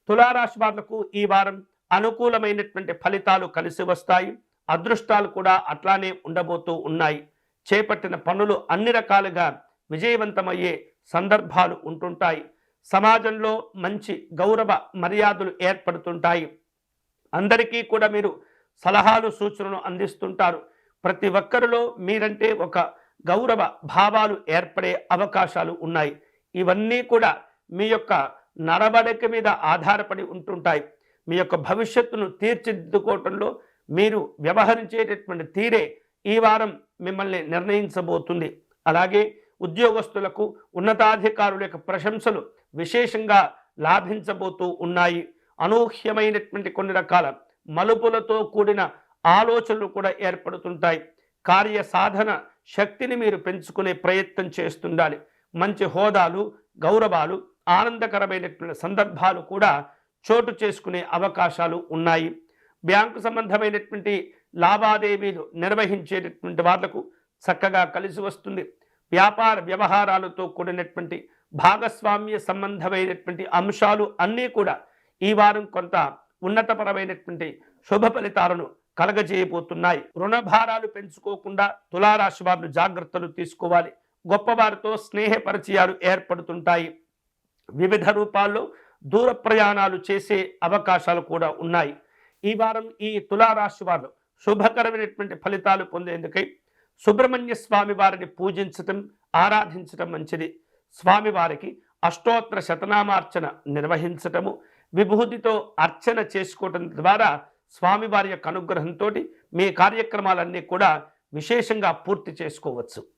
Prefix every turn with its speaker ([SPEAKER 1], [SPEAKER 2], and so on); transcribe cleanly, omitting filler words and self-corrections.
[SPEAKER 1] తులారాశి వాళ్లకు ఈ వారం అనుకూలమైనటువంటి ఫలితాలు కలిసి వస్తాయి. అదృష్టాలు కూడా అట్లానే ఉండబోతూ ఉన్నాయి. చేపట్టిన పనులు అన్ని రకాలుగా విజయవంతమయ్యే సందర్భాలు ఉంటుంటాయి. సమాజంలో మంచి గౌరవ మర్యాదలు ఏర్పడుతుంటాయి. అందరికీ కూడా మీరు సలహాలు సూచనలు అందిస్తుంటారు. ప్రతి ఒక్కరిలో మీరంటే ఒక గౌరవ భావాలు ఏర్పడే అవకాశాలు ఉన్నాయి. ఇవన్నీ కూడా మీ యొక్క నడవడిక మీద ఆధారపడి ఉంటుంటాయి. మీ యొక్క భవిష్యత్తును తీర్చిదిద్దుకోవటంలో మీరు వ్యవహరించేటటువంటి తీరే ఈ వారం మిమ్మల్ని నిర్ణయించబోతుంది. అలాగే ఉద్యోగస్తులకు ఉన్నతాధికారుల యొక్క ప్రశంసలు విశేషంగా లాభించబోతూ ఉన్నాయి. అనూహ్యమైనటువంటి కొన్ని రకాల మలుపులతో కూడిన ఆలోచనలు కూడా ఏర్పడుతుంటాయి. కార్య సాధన శక్తిని మీరు పెంచుకునే ప్రయత్నం చేస్తుండాలి. మంచి హోదాలు, గౌరవాలు, ఆనందకరమైనటువంటి సందర్భాలు కూడా చోటు చేసుకునే అవకాశాలు ఉన్నాయి. బ్యాంకు సంబంధమైనటువంటి లావాదేవీలు నిర్వహించేటటువంటి వాళ్లకు చక్కగా కలిసి వస్తుంది. వ్యాపార వ్యవహారాలతో కూడినటువంటి భాగస్వామ్య సంబంధమైనటువంటి అంశాలు అన్నీ కూడా ఈ వారం కొంత ఉన్నతపరమైనటువంటి శుభ ఫలితాలను కలగజేయబోతున్నాయి. రుణభారాలు పెంచుకోకుండా తులారాశి వారు జాగ్రత్తలు తీసుకోవాలి. గొప్పవారితో స్నేహ పరిచయాలు ఏర్పడుతుంటాయి. వివిధ రూపాల్లో దూర ప్రయాణాలు చేసే అవకాశాలు కూడా ఉన్నాయి. ఈ వారం ఈ తులారాశి వారు శుభకరమైనటువంటి ఫలితాలు పొందేందుకై సుబ్రహ్మణ్య స్వామి వారిని పూజించటం, ఆరాధించటం మంచిది. స్వామివారికి అష్టోత్తర శతనామార్చన నిర్వహించటము, విభూతితో అర్చన చేసుకోవటం ద్వారా స్వామివారి యొక్క అనుగ్రహంతో మీ కార్యక్రమాలన్నీ కూడా విశేషంగా పూర్తి చేసుకోవచ్చు.